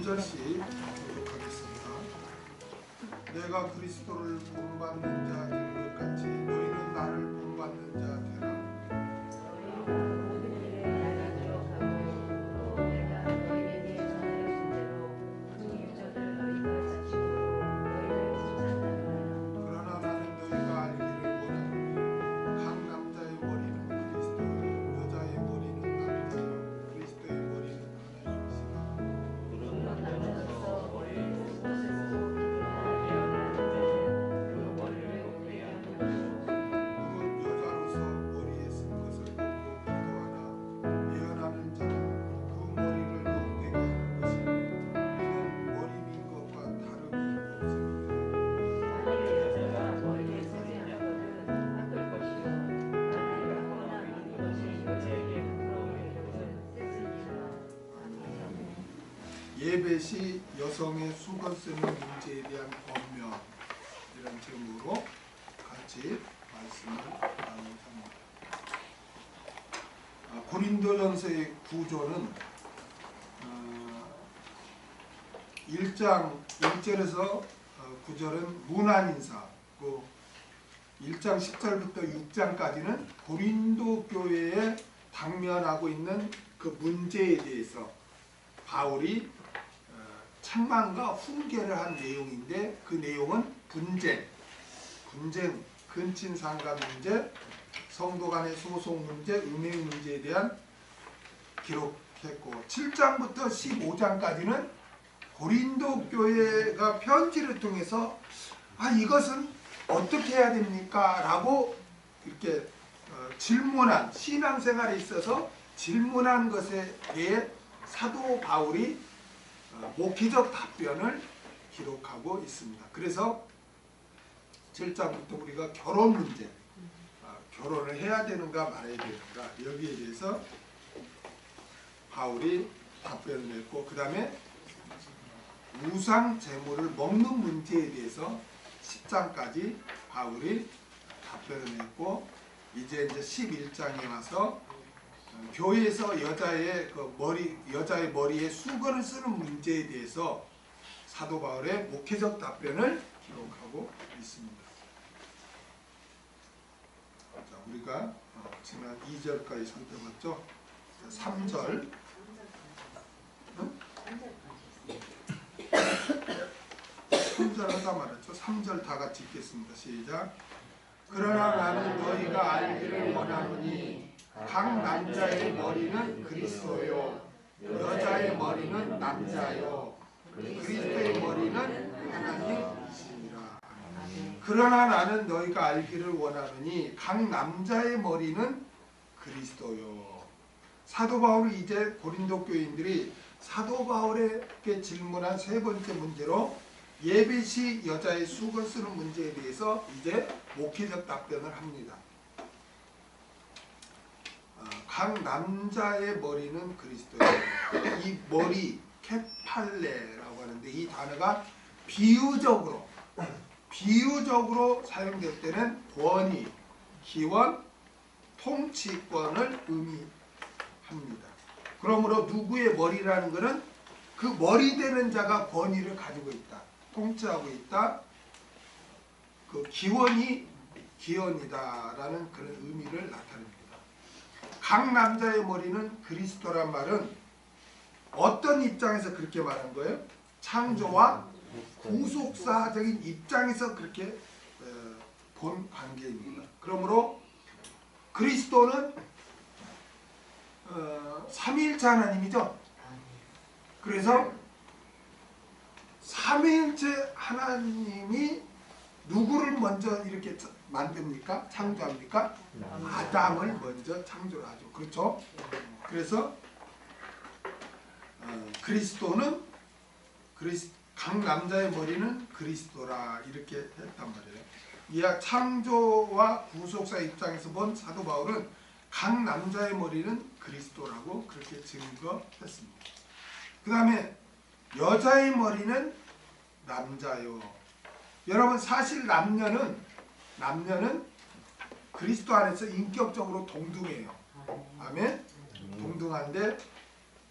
2절씩 교독하겠습니다. 내가 그리스도를 본받는 자 된 것 같이 너희는 나를 본받는 자 되라. 그러나 나는 너희가 알기를 원하노니 각 남자의 머리는 그리스도요 여자의 머리는 남자요 그리스도의 머리는 예배시 여성의 수건 쓰는 문제에 대한 권면 이런 제목으로 같이 말씀을 나누고자 합니다. 고린도전서의 구조는 1장 1절에서 9절은 문안인사, 1장 10절부터 6장까지는 고린도 교회에 당면하고 있는 그 문제에 대해서 바울이 책망과 훈계를 한 내용인데 그 내용은 분쟁, 근친상간 문제, 성도 간의 소송 문제, 음행 문제에 대한 기록했고 7장부터 15장까지는 고린도 교회가 편지를 통해서 이것은 어떻게 해야 됩니까? 라고 이렇게 질문한 신앙생활에 있어서 질문한 것에 대해 사도 바울이 목회적 답변을 기록하고 있습니다. 그래서 7장부터 우리가 결혼 문제, 결혼을 해야 되는가 말아야 되는가 여기에 대해서 바울이 답변을 냈고 그 다음에 우상 제물을 먹는 문제에 대해서 10장까지 바울이 답변을 냈고 이제 11장에 와서 교회에서 여자의 머리에 수건을 쓰는 문제에 대해서 사도 바울의 목회적 답변을 기록하고 있습니다. 자, 우리가 지난 2절까지 살펴봤죠. 3절 3절 하다 말았죠. 3절 다 같이 읽겠습니다. 시작. 그러나 나는 너희가 알기를 원하노니 각 남자의 머리는 그리스도요 여자의 머리는 남자요 그리스도의 머리는 하나님이시니라. 그러나 나는 너희가 알기를 원하노니 각 남자의 머리는 그리스도요. 사도 바울이 이제 고린도 교인들이 사도 바울에게 질문한 세 번째 문제로 예배시 여자의 수건 쓰는 문제에 대해서 이제 목회적 답변을 합니다. 각 남자의 머리는 그리스도예요. 이 머리 케팔레라고 하는데 이 단어가 비유적으로 사용될 때는 권위, 기원, 통치권을 의미합니다. 그러므로 누구의 머리라는 것은 그 머리 되는 자가 권위를 가지고 있다, 통치하고 있다, 그 기원이다라는 그런 의미를 나타냅니다. 각 남자의 머리는 그리스도란 말은 어떤 입장에서 그렇게 말한 거예요? 창조와 구속사적인 입장에서 그렇게 본 관계입니다. 그러므로 그리스도는 삼위일체 하나님이죠. 그래서 삼위일체 하나님이 누구를 먼저 이렇게 만듭니까? 창조합니까? 아담을 먼저 창조를 하죠. 그렇죠? 그래서 그리스도는 각 남자의 머리는 그리스도라 이렇게 했단 말이에요. 이 창조와 구속사 입장에서 본 사도 바울은 각 남자의 머리는 그리스도라고 그렇게 증거했습니다. 그 다음에 여자의 머리는 남자요. 여러분 사실 남녀는 그리스도 안에서 인격적으로 동등해요. 아멘? 동등한데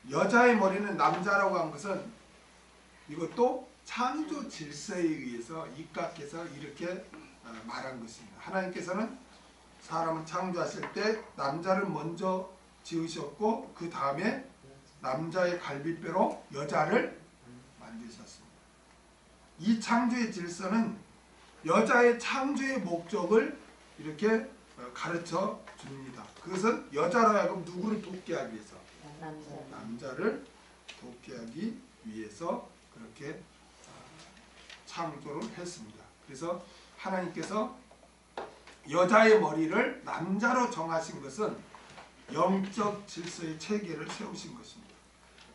여자의 머리는 남자라고 한 것은 이것도 창조 질서에 의해서 입각해서 이렇게 말한 것입니다. 하나님께서는 사람을 창조하실 때 남자를 먼저 지으셨고 그 다음에 남자의 갈비뼈로 여자를 만드셨습니다. 이 창조의 질서는 여자의 창조의 목적을 이렇게 가르쳐 줍니다. 그것은 여자로 하여금 누구를 돕게 하기 위해서? 남자를 돕게 하기 위해서 그렇게 창조를 했습니다. 그래서 하나님께서 여자의 머리를 남자로 정하신 것은 영적 질서의 체계를 세우신 것입니다.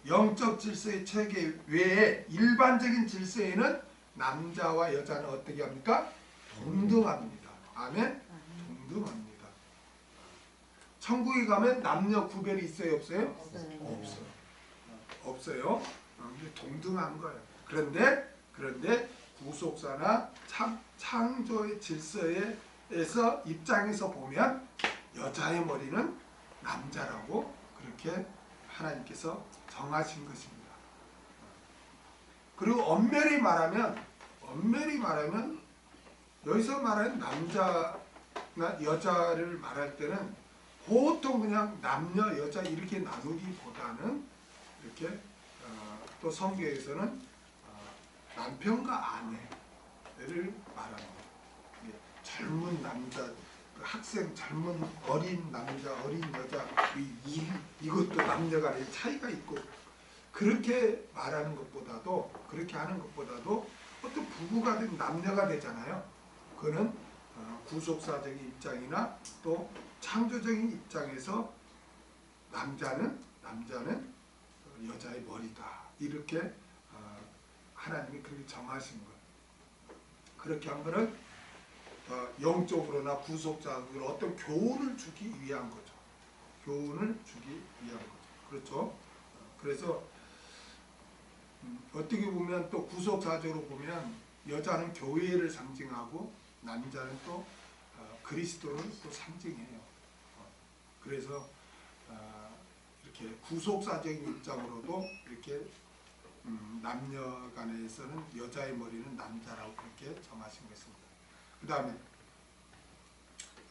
영적 질서의 체계 외에 일반적인 질서에는 남자와 여자는 어떻게 합니까? 동등합니다. 아멘? 동등합니다. 천국에 가면 남녀 구별이 있어요? 없어요? 없어요. 없어요. 동등한 거예요. 그런데 구속사나 창조의 질서에서 입장에서 보면 여자의 머리는 남자라고 그렇게 하나님께서 정하신 것입니다. 그리고 엄밀히 말하면 여기서 말하는 남자나 여자를 말할 때는 보통 그냥 남녀 여자 이렇게 나누기보다는 이렇게 또 성경에서는 남편과 아내를 말합니다. 젊은 남자, 학생, 젊은 어린 남자, 어린 여자 이것도 남녀 간의 차이가 있고 그렇게 말하는 것보다도 그렇게 하는 것보다도 어떤 부부가 된 남녀가 되잖아요. 그거는 구속사적인 입장이나 또 창조적인 입장에서 남자는 여자의 머리다 이렇게 하나님이 그렇게 정하신 거예요. 그렇게 한 거는 영적으로나 구속적으로 어떤 교훈을 주기 위한 거죠. 교훈을 주기 위한 거죠. 그렇죠? 그래서 어떻게 보면 또 구속사적으로 보면 여자는 교회를 상징하고 남자는 또 그리스도를 또 상징해요. 그래서 이렇게 구속사적인 입장으로도 이렇게 남녀 간에서는 여자의 머리는 남자라고 그렇게 정하신 것입니다. 그 다음에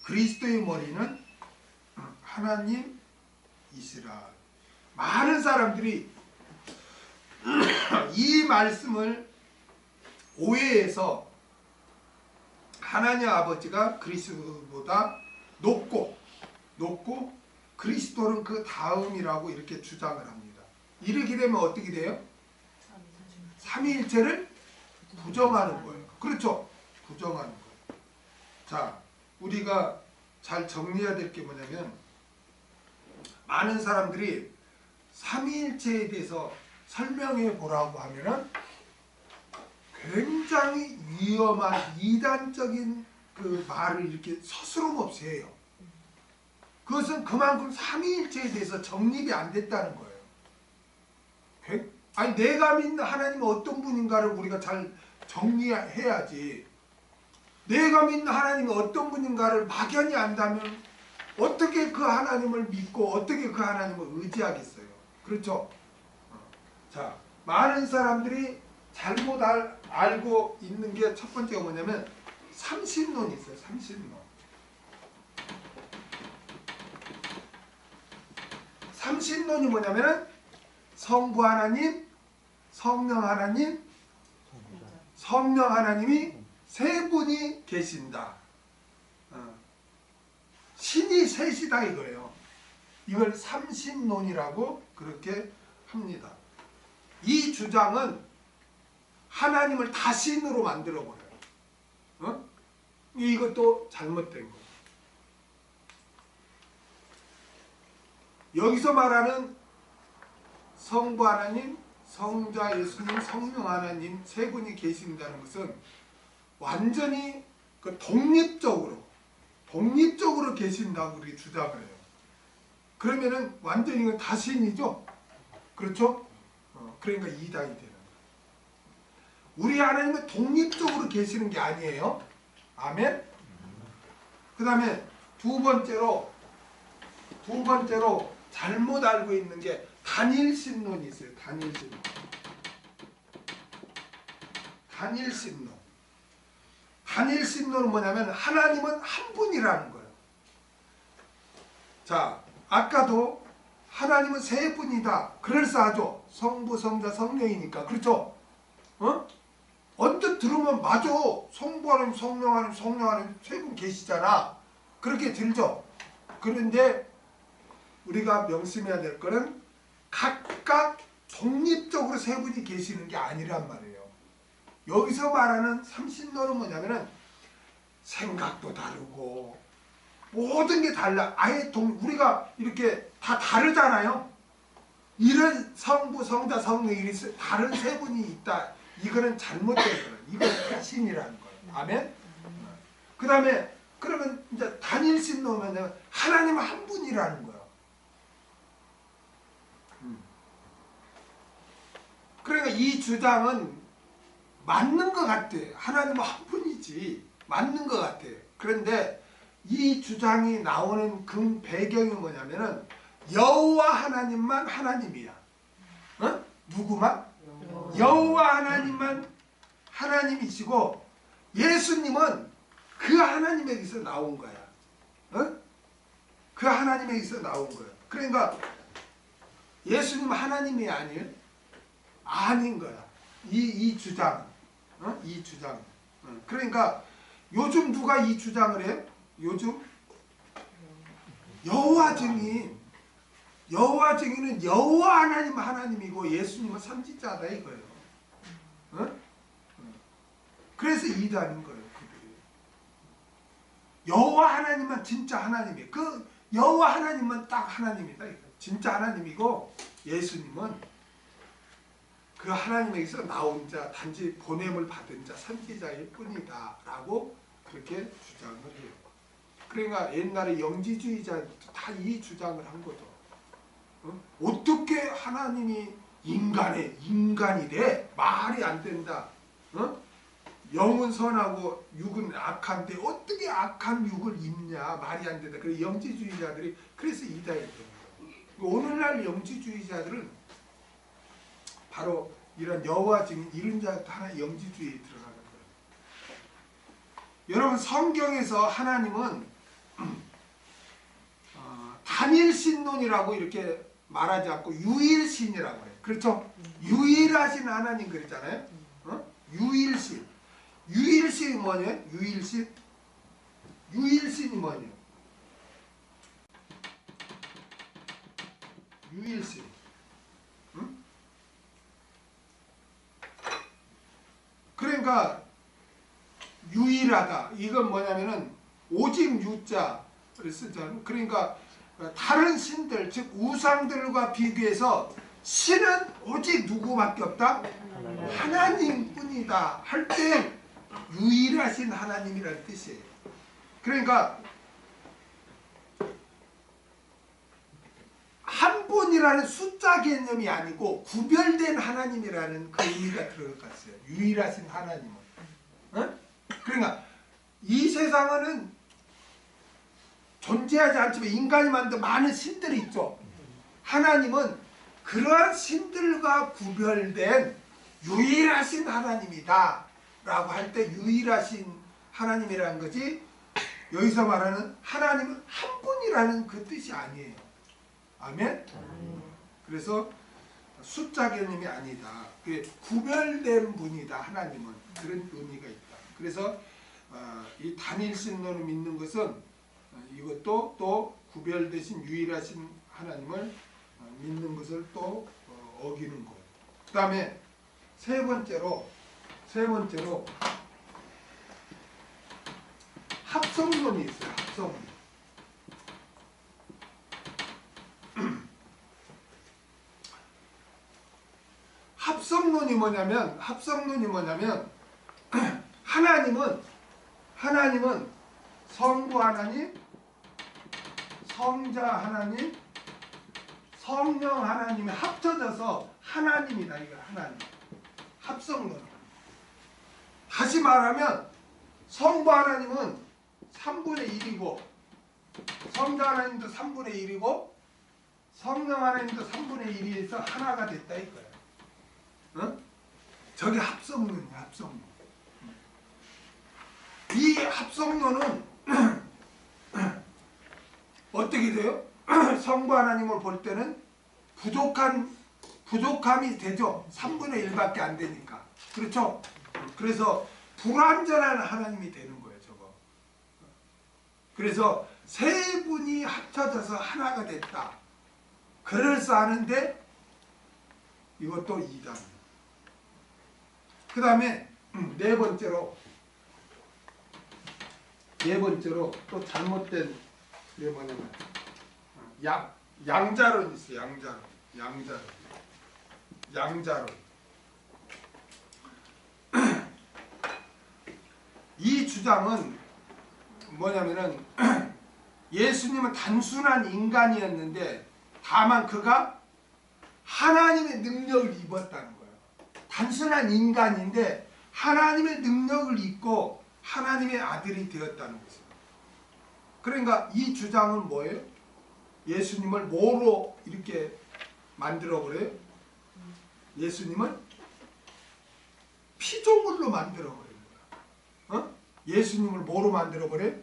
그리스도의 머리는 하나님이시라. 많은 사람들이 이 말씀을 오해해서 하나님 아버지가 그리스도보다 높고 그리스도는 그 다음이라고 이렇게 주장을 합니다. 이렇게 되면 어떻게 돼요? 삼위일체를 부정하는 거예요. 그렇죠? 부정하는 거예요. 자, 우리가 잘 정리해야 될 게 뭐냐면 많은 사람들이 삼위일체에 대해서 설명해 보라고 하면은 굉장히 위험한 이단적인 그 말을 이렇게 서스럼없이 해요. 그것은 그만큼 삼위일체에 대해서 정립이 안 됐다는 거예요. 아니 내가 믿는 하나님은 어떤 분인가를 우리가 잘 정리해야지. 내가 믿는 하나님이 어떤 분인가를 막연히 안다면 어떻게 그 하나님을 믿고 어떻게 그 하나님을 의지하겠어요. 그렇죠? 자, 많은 사람들이 잘못 알고 있는 게 첫 번째가 뭐냐면 삼신론이 있어요. 삼신론. 삼신론이 뭐냐면 성부 하나님, 성령 하나님, 성령 하나님이 세 분이 계신다. 신이 셋이다 이거예요. 이걸 삼신론이라고 그렇게 합니다. 이 주장은 하나님을 다신으로 만들어버려요. 이것도 잘못된 거예요. 여기서 말하는 성부 하나님, 성자 예수님, 성령 하나님 세 분이 계신다는 것은 완전히 그 독립적으로 계신다고 우리 주장을 해요. 그러면은 완전히 이건 다신이죠. 그렇죠? 그러니까 이단이 되는 거예요. 우리 하나님은 독립적으로 계시는 게 아니에요. 아멘. 그 다음에 두 번째로 잘못 알고 있는 게 단일신론이 있어요. 단일신론. 단일신론. 단일신론은 뭐냐면 하나님은 한 분이라는 거예요. 자, 아까도 하나님은 세 분이다. 그럴싸하죠. 성부, 성자, 성령이니까. 그렇죠? 언뜻 들으면 맞아. 성부 하나님, 성령 하나님, 성령 하나님 세 분 계시잖아. 그렇게 들죠. 그런데 우리가 명심해야 될 거는 각각 독립적으로 세 분이 계시는 게 아니란 말이에요. 여기서 말하는 삼신론은 뭐냐면은 생각도 다르고 모든 게 달라. 아예 우리가 이렇게 다 다르잖아요. 이런 성부, 성자, 성령 이런 다른 세 분이 있다. 이거는 잘못된 거예요. 이건 불신이라는 거예요. 아멘? 그 다음에 그러면 이제 단일신론은 하나님 한 분이라는 거예요. 그러니까 이 주장은 맞는 것 같아. 하나님은 한 분이지. 맞는 것 같아. 그런데 이 주장이 나오는 그 배경이 뭐냐면은 여호와 하나님만 하나님이야. 누구만? 여호와 하나님만 하나님이시고 예수님은 그 하나님에게서 나온 거야. 그 하나님에게서 나온 거야. 그러니까 예수님은 하나님이 아니에요? 아닌 거야. 이 주장은. 이 주장은. 그러니까 요즘 누가 이 주장을 해요? 요즘 여호와 증인. 여호와 증인은 여호와 하나님 하나님이고 예수님은 선지자다 이거예요. 그래서 이단인 거예요. 그들이. 여호와 하나님은 진짜 하나님이에요. 그 여호와 하나님은 딱 하나님이다. 진짜 하나님이고 예수님은 그 하나님에게서 나온 자, 단지 보냄을 받은 자, 선지자일 뿐이다 라고 그렇게 주장을 해요. 그러니까 옛날에 영지주의자들도 다 이 주장을 한 거죠. 어떻게 하나님이 인간이 돼? 말이 안 된다. 영은 선하고 육은 악한데 어떻게 악한 육을 입냐? 말이 안 된다. 그래서 영지주의자들이 그래서 이단이 됩니다. 오늘날 영지주의자들은 바로 이런 여호와 증인 이런 자도 하나 영지주의에 들어가는 거예요. 여러분 성경에서 하나님은 단일신론이라고 이렇게 말하지 않고 유일신이라고 해요. 그렇죠? 유일하신 하나님 그랬잖아요. 유일신. 유일신이 뭐냐? 유일신. 유일신이 뭐냐? 유일신. 그러니까 유일하다. 이건 뭐냐면은 오직 유자를 쓰잖아요. 그러니까 다른 신들, 즉 우상들과 비교해서 신은 오직 누구밖에 없다? 하나님뿐이다 할 때 유일하신 하나님이라는 뜻이에요. 그러니까 한 분이라는 숫자 개념이 아니고 구별된 하나님이라는 그 의미가 들어갔어요. 유일하신 하나님은. 그러니까 이 세상에는 존재하지 않지만 인간이 만든 많은 신들이 있죠. 하나님은 그러한 신들과 구별된 유일하신 하나님이다 라고 할 때 유일하신 하나님이라는 거지, 여기서 말하는 하나님은 한 분이라는 그 뜻이 아니에요. 아멘? 그래서 숫자 개념이 아니다. 구별된 분이다. 하나님은 그런 의미가 있다. 그래서 이 단일신론을 믿는 것은 이것도 또 구별되신 유일하신 하나님을 믿는 것을 또 어기는 것. 그 다음에 세 번째로 합성론이 있어요. 합성론. 합성론이 뭐냐면 하나님은 성부 하나님, 성자 하나님, 성령 하나님이 합쳐져서 하나님이다. 이거 하나님. 합성론. 다시 말하면 성부 하나님은 3분의 1이고 성자 하나님도 3분의 1이고 성령 하나님도 3분의 1에서 하나가 됐다 이거야. 저게 합성론이야, 합성론. 이 합성론은 어떻게 돼요? 성부 하나님을 볼 때는 부족함이 되죠. 3분의 1밖에 안 되니까. 그렇죠? 그래서 불완전한 하나님이 되는 거예요, 저거. 그래서 세 분이 합쳐져서 하나가 됐다. 그럴싸하는데 이것도 이단이에요. 그 다음에 네 번째로 또 잘못된 게 뭐냐면 양자론이 있어요. 양자론. 이 주장은 뭐냐면은 예수님은 단순한 인간이었는데 다만 그가 하나님의 능력을 입었다는 거예요. 단순한 인간인데 하나님의 능력을 입고 하나님의 아들이 되었다는 거죠. 그러니까 이 주장은 뭐예요? 예수님을 뭐로 이렇게 만들어버려요? 예수님을 피조물로 만들어버려요. 예수님을 뭐로 만들어버려요?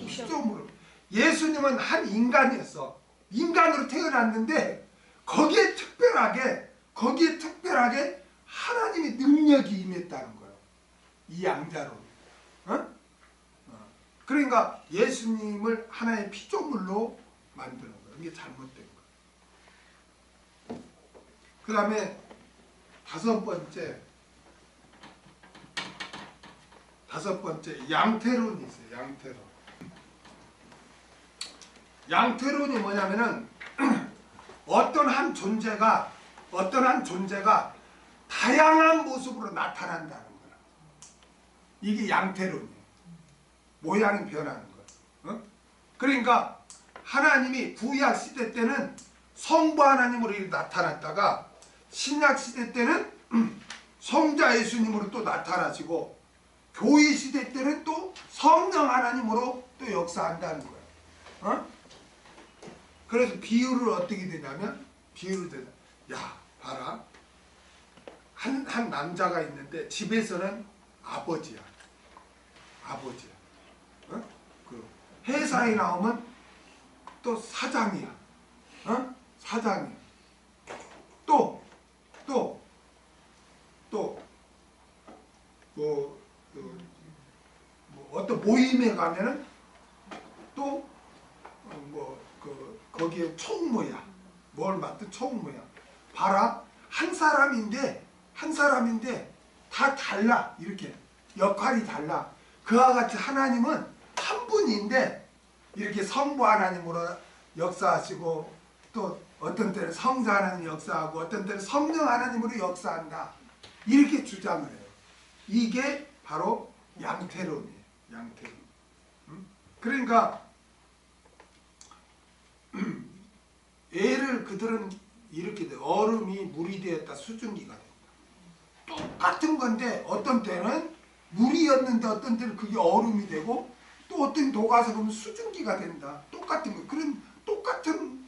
피조물로. 예수님은 한 인간이었어. 인간으로 태어났는데 거기에 특별하게 하나님의 능력이 임했다는 거예요. 이 양자로. 그러니까 예수님을 하나의 피조물로 만드는 거예요. 이게 잘못된 거예요. 그 다음에 다섯 번째 양태론이 있어요. 양태론이 뭐냐면은 어떤 한 존재가 다양한 모습으로 나타난다는 거야. 이게 양태론이에요. 모양이 변하는 거야. 그러니까 하나님이 구약 시대 때는 성부 하나님으로 나타났다가 신약 시대 때는 성자 예수님으로 또 나타나시고 교회 시대 때는 또 성령 하나님으로 또 역사한다는 거야. 그래서 비유를 어떻게 되냐면 야 봐라, 한 남자가 있는데 집에서는 아버지야. 그 회사에 나오면 또 사장이야. 사장이야. 또 어떤 모임에 가면은 또 거기에 총무야. 뭘 맡든 총무야. 봐라, 한 사람인데 다 달라. 이렇게 역할이 달라. 그와 같이 하나님은 한 분인데 이렇게 성부 하나님으로 역사하시고 또 어떤 때는 성자 하나님 역사하고 어떤 때는 성령 하나님으로 역사한다. 이렇게 주장을 해요. 이게 바로 양태론이에요. 양태론. 그러니까 그들은 이렇게 돼. 얼음이 물이 되었다. 수증기가 된다. 똑같은 건데 어떤 때는 물이었는데 어떤 때는 그게 얼음이 되고 또 어떤 녹아서 그러면 수증기가 된다. 똑같은 거. 그런 똑같은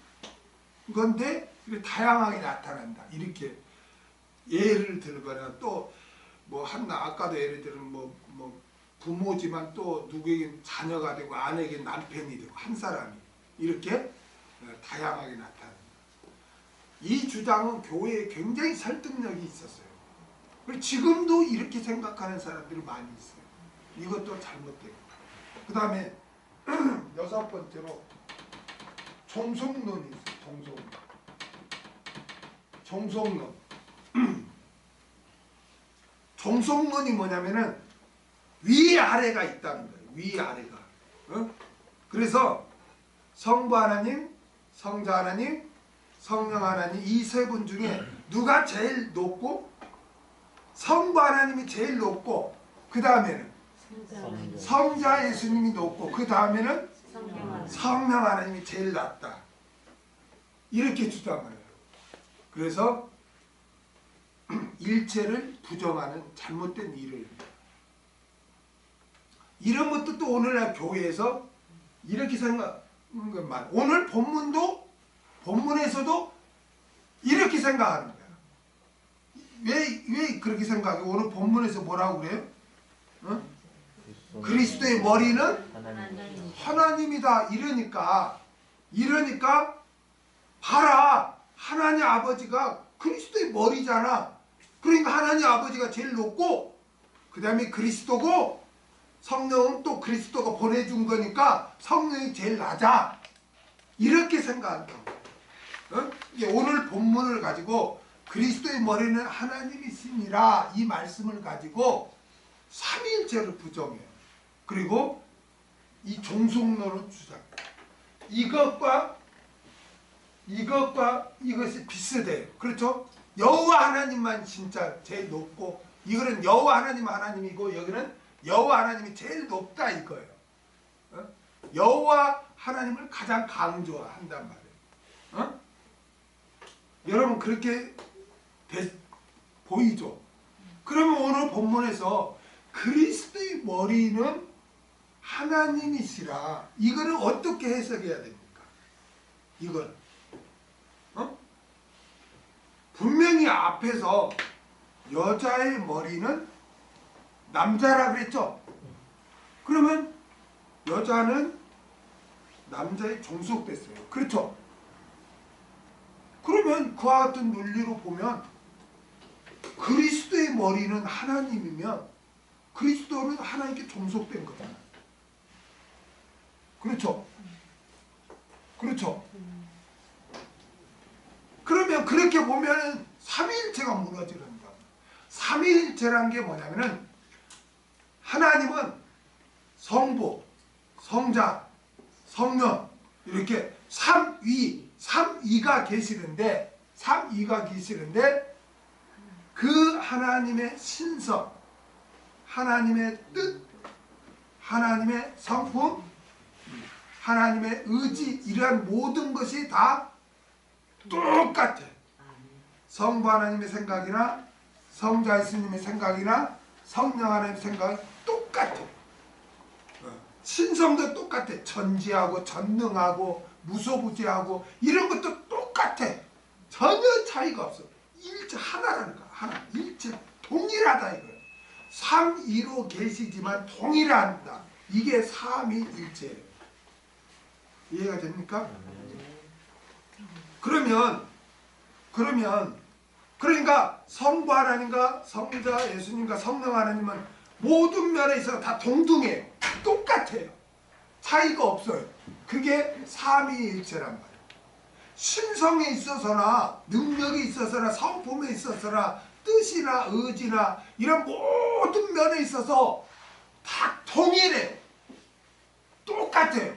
건데 다양하게 나타난다. 이렇게 예를 들거나 또 뭐 아까도 예를 들면 뭐 부모지만 또 누구에게 자녀가 되고 아내에게 남편이 되고 한 사람이 이렇게 다양하게 나타난다. 이 주장은 교회에 굉장히 설득력이 있었어요. 그리고 지금도 이렇게 생각하는 사람들이 많이 있어요. 이것도 잘못되고. 그 다음에 여섯 번째로 종속론이 있어요. 종속론. 종속론이 뭐냐면은 위아래가 있다는 거예요. 위아래가. 그래서 성부 하나님, 성자 하나님, 성령 하나님 이 세 분 중에 누가 제일 높고 성부 하나님이 제일 높고 그 다음에는 성자 예수님이 높고 그 다음에는 성령 하나님이 제일 낮다. 이렇게 주장을 해요. 그래서 일체를 부정하는 잘못된 일을 이런 것도 또 오늘날 교회에서 이렇게 생각하는 것만 오늘 본문에서도 이렇게 생각하는 거야. 왜 그렇게 생각해? 오늘 본문에서 뭐라고 그래요? 어? 그리스도의 머리는 하나님이다. 이러니까 봐라, 하나님 아버지가 그리스도의 머리잖아. 그러니까 하나님 아버지가 제일 높고 그 다음에 그리스도고, 성령은 또 그리스도가 보내준 거니까 성령이 제일 낮아. 이렇게 생각한다고. 어? 오늘 본문을 가지고 그리스도의 머리는 하나님이시니라 이 말씀을 가지고 삼위일체를 부정해요. 그리고 이 종속론을 주장해요. 이것이 비슷해요. 그렇죠? 여호와 하나님만 진짜 제일 높고, 이거는 여호와 하나님이고, 여기는 여호와 하나님이 제일 높다 이거예요. 어? 여호와 하나님을 가장 강조한단 말이에요. 어? 여러분 그렇게 보이죠? 그러면 오늘 본문에서 그리스도의 머리는 하나님이시라, 이거를 어떻게 해석해야 됩니까? 이건 분명히 앞에서 여자의 머리는 남자라 그랬죠? 그러면 여자는 남자에 종속됐어요. 그렇죠? 그러면 그와 같은 논리로 보면 그리스도의 머리는 하나님이면 그리스도는 하나님께 종속된 거잖아요. 그렇죠? 그렇죠? 그러면 그렇게 보면 삼위일체가 무너지는다. 삼위일체란 게 뭐냐면은 하나님은 성부, 성자, 성령 이렇게 삼위가 계시는데 그 하나님의 신성, 하나님의 뜻, 하나님의 성품, 하나님의 의지, 이러한 모든 것이 다 똑같아. 성부 하나님의 생각이나 성자 예수님의 생각이나 성령 하나님의 생각이 똑같아. 신성도 똑같아. 전지하고 전능하고 무소부지하고 이런 것도 똑같아. 전혀 차이가 없어. 일체 하나라는 거야. 하나. 일체 동일하다 이거야. 삼위로 계시지만 동일한다. 이게 삼위일체예요. 이해가 됩니까? 그러니까 성부 하나님과 성자 예수님과 성령 하나님은 모든 면에 있어서 다 동등해요. 똑같아요. 차이가 없어요. 그게 삼위일체란 말이에요. 신성에 있어서나 능력에 있어서나 성품에 있어서나 뜻이나 의지나 이런 모든 면에 있어서 다 동일해요. 똑같아요.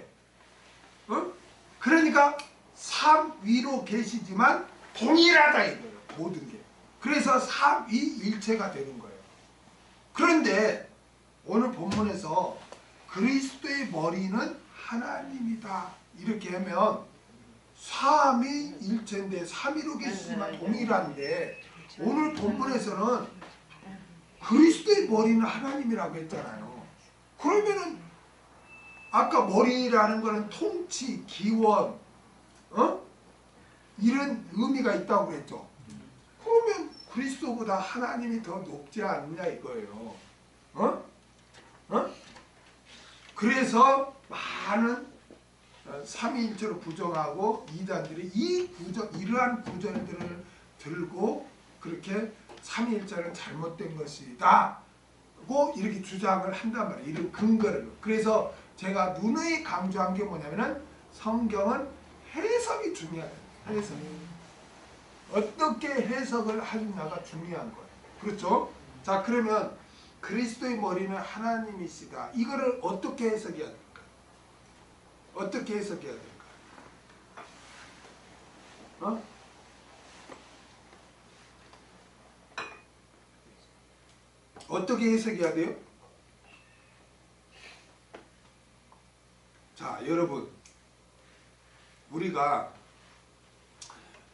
어? 그러니까 삼위로 계시지만 동일하다 이거예요. 모든 게. 그래서 삼위일체가 되는 거예요. 그런데 오늘 본문에서 그리스도의 머리는 하나님이다 이렇게 하면 삼위일체인데 삼위로 계시지만 동일한데, 오늘 본문에서는 그리스도의 머리는 하나님이라고 했잖아요. 그러면은 아까 머리라는 거는 통치, 기원, 이런 의미가 있다고 그랬죠. 그러면 그리스도보다 하나님이 더 높지 않느냐 이거예요. 그래서 많은 삼위일체로 부정하고 이단들이 이러한 구절들을 들고 그렇게 삼위일체는 잘못된 것이다고 이렇게 주장을 한단 말이에요. 이런 근거를. 그래서 제가 누누이 강조한 게 뭐냐면은 성경은 해석이 중요해요. 해석. 어떻게 해석을 하느냐가 중요한 거예요. 그렇죠? 자, 그러면 그리스도의 머리는 하나님이시다. 이거를 어떻게 해석해야 될까? 어떻게 해석해야 될까? 어떻게 해석해야 돼요? 자, 여러분, 우리가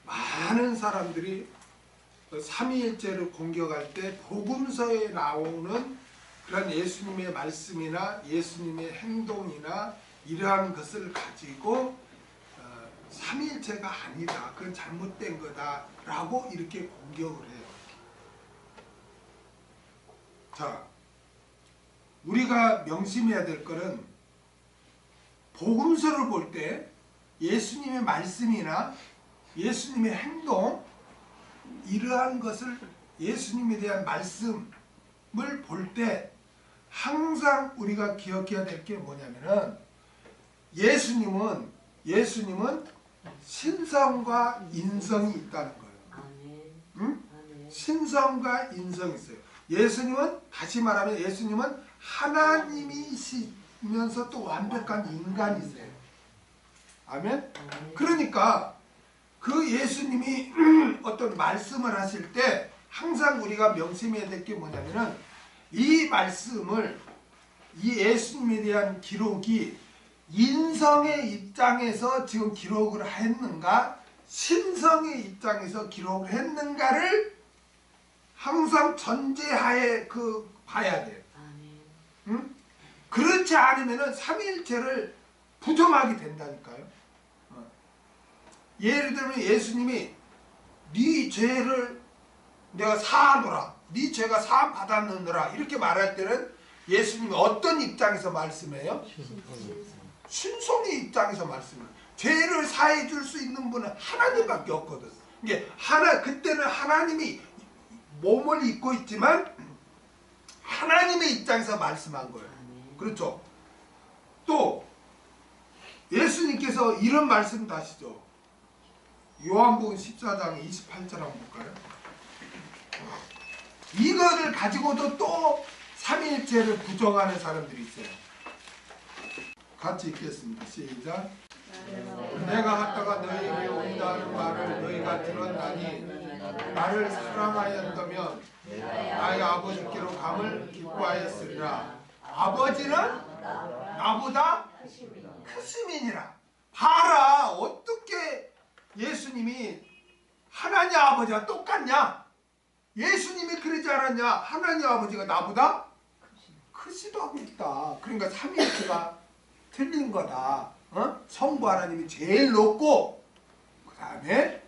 많은 사람들이 삼위일체를 공격할 때 복음서에 나오는 그런 예수님의 말씀이나 예수님의 행동이나 이러한 것을 가지고 삼위일체가 아니다, 그건 잘못된 거다 라고 이렇게 공격을 해요. 자, 우리가 명심해야 될 거는 복음서를 볼 때 예수님의 말씀이나 예수님의 행동, 이러한 것을 예수님에 대한 말씀을 볼 때 항상 우리가 기억해야 될 게 뭐냐면은 예수님은 신성과 인성이 있다는 거예요. 응? 신성과 인성이 있어요. 예수님은, 다시 말하면 예수님은 하나님이시면서 또 완벽한 인간이세요. 아멘? 그러니까 그 예수님이 어떤 말씀을 하실 때 항상 우리가 명심해야 될 게 뭐냐면은 이 말씀을, 이 예수님에 대한 기록이 인성의 입장에서 지금 기록을 했는가, 신성의 입장에서 기록을 했는가를 항상 전제하에 봐야 돼요. 응? 그렇지 않으면은 삼위일체를 부정하게 된다니까요. 예를 들면 예수님이 네 죄를 내가 사하노라, 네 죄가 사함 받았느니라 이렇게 말할 때는 예수님이 어떤 입장에서 말씀해요? 신성의 입장에서 말씀해요. 죄를 사해 줄 수 있는 분은 하나님밖에 없거든. 이게 그때는 하나님이 몸을 입고 있지만 하나님의 입장에서 말씀한 거예요. 그렇죠? 또 예수님께서 이런 말씀도 하시죠. 요한복음 14장 28절 한번 볼까요? 이거를 가지고도 또 삼위일체를 부정하는 사람들이 있어요. 같이 읽겠습니다. 시작. 내가 갔다가 너희에게 온다 하는 말을 너희가 들었나니 나를 사랑하였다면 나의 아버지께로 감을 기뻐하였으리라. 아버지는 나보다 크심이니라. 봐라, 어떻게 예수님이 하나님 아버지와 똑같냐? 예수님이 그러지 않았냐? 하나님 아버지가 나보다 크시도 하고 있다. 그러니까 삼위일체가 틀린 거다. 성부 하나님이 제일 높고 그 다음에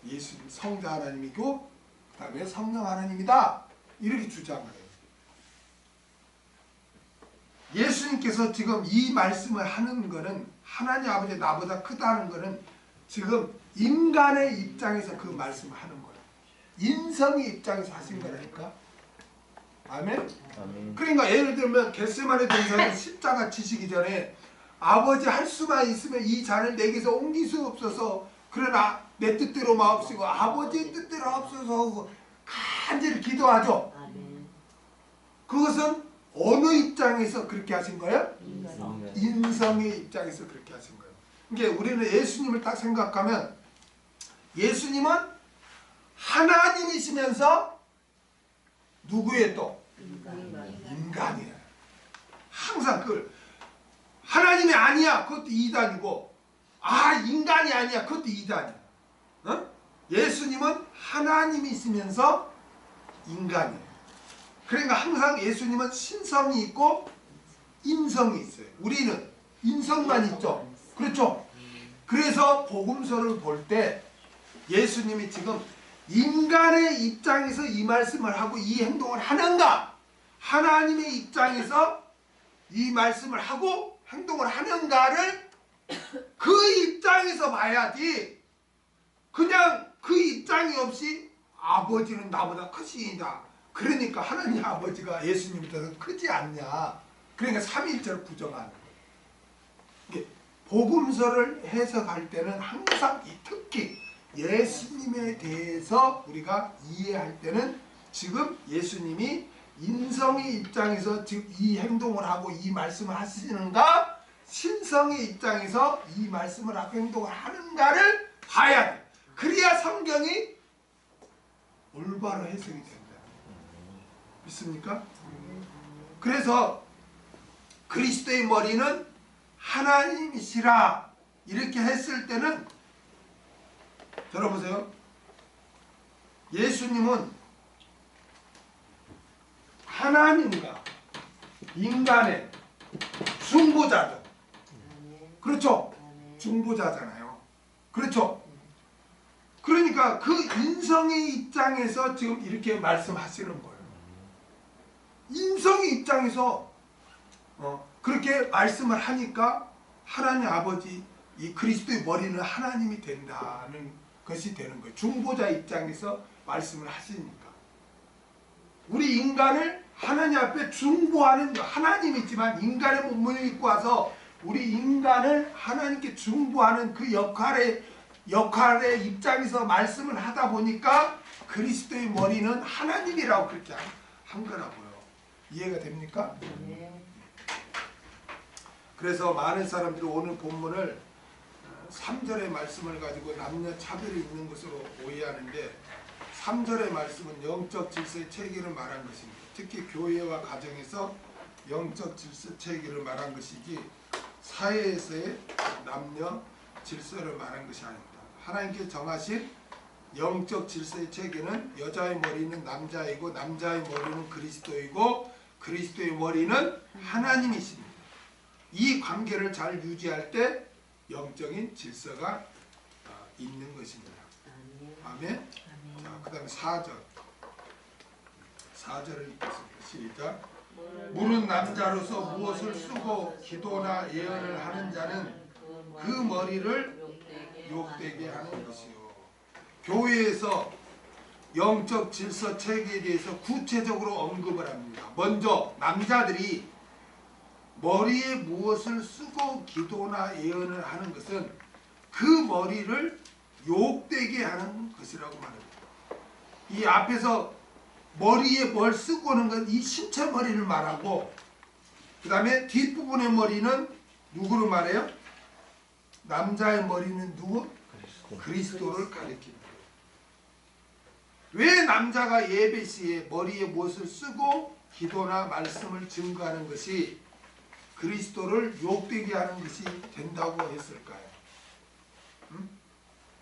예수님 성자 하나님이고 그 다음에 성령 하나님이다. 이렇게 주장을 해요. 예수님께서 지금 이 말씀을 하는 거는 하나님 아버지 나보다 크다는 거는 지금 인간의 입장에서 그 말씀을 하는 거예요. 인성의 입장에서 하신 거라니까. 아멘? 그러니까 예를 들면 겟세마네 동산에 십자가 치시기 전에 아버지 할 수만 있으면 이 잔을 내게서 옮길 수 없어서 그러나 내 뜻대로 마옵시고 아버지의 뜻대로 하옵소서 간절히 기도하죠. 그것은 어느 입장에서 그렇게 하신 거예요? 인성의 입장에서 그렇게 하신 거예요. 그러니까 우리는 예수님을 딱 생각하면 예수님은 하나님이시면서 누구의 또? 인간이에요. 항상 그걸 하나님이 아니야 그것도 이단이고 인간이 아니야 그것도 이단이야. 예수님은 하나님이시면서 인간이에요. 그러니까 항상 예수님은 신성이 있고 인성이 있어요. 우리는 인성만 있죠. 그렇죠? 그래서 복음서를 볼 때 예수님이 지금 인간의 입장에서 이 말씀을 하고 이 행동을 하는가, 하나님의 입장에서 이 말씀을 하고 행동을 하는가를 그 입장에서 봐야지, 그냥 그 입장이 없이 아버지는 나보다 크시다, 그러니까 하나님 아버지가 예수님보다 크지 않냐, 그러니까 삼위일체를 부정하는 거예요. 복음서를 해석할 때는 항상 특히 예수님에 대해서 우리가 이해할 때는 지금 예수님이 인성의 입장에서 지금 이 행동을 하고 이 말씀을 하시는가, 신성의 입장에서 이 말씀을 하고 행동을 하는가를 봐야 돼. 그래야 성경이 올바로 해석이 된다. 믿습니까? 그래서 그리스도의 머리는 하나님이시라 이렇게 했을 때는 들어보세요. 예수님은 하나님과 인간의 중보자죠. 그렇죠? 중보자잖아요. 그렇죠? 그러니까 그 인성의 입장에서 지금 이렇게 말씀하시는 거예요. 음성의 입장에서 그렇게 말씀을 하니까 하나님 아버지 이 그리스도의 머리는 하나님이 된다는 것이 되는 거예요. 중보자 입장에서 말씀을 하시니까. 우리 인간을 하나님 앞에 중보하는, 하나님이지만 인간의 몸을 입고 와서 우리 인간을 하나님께 중보하는 그 역할의 입장에서 말씀을 하다 보니까 그리스도의 머리는 하나님이라고 그렇게 한 거라고요. 이해가 됩니까? 그래서 많은 사람들이 오늘 본문을 3절의 말씀을 가지고 남녀 차별이 있는 것으로 오해하는데 3절의 말씀은 영적 질서의 체계를 말한 것입니다. 특히 교회와 가정에서 영적 질서 체계를 말한 것이지 사회에서의 남녀 질서를 말한 것이 아닙니다. 하나님께 정하신 영적 질서의 체계는 여자의 머리는 남자이고 남자의 머리는 그리스도이고 그리스도의 머리는 하나님이십니다. 이 관계를 잘 유지할 때 영적인 질서가 있는 것입니다. 아멘. 자, 그 다음에 4절. 4절을 읽겠습니다. 시작. 물은 남자로서 무엇을 쓰고 기도나 예언을 하는 자는 그 머리를 욕되게 하는 것이요. 교회에서 영적 질서 체계에 대해서 구체적으로 언급을 합니다. 먼저 남자들이 머리에 무엇을 쓰고 기도나 예언을 하는 것은 그 머리를 욕되게 하는 것이라고 말합니다. 이 앞에서 머리에 뭘 쓰고 하는 건 이 신체 머리를 말하고 그 다음에 뒷부분의 머리는 누구를 말해요? 남자의 머리는 누구? 그리스도를 가리킵니다. 왜 남자가 예배 시에 머리에 무엇을 쓰고 기도나 말씀을 증거하는 것이 그리스도를 욕되게 하는 것이 된다고 했을까요?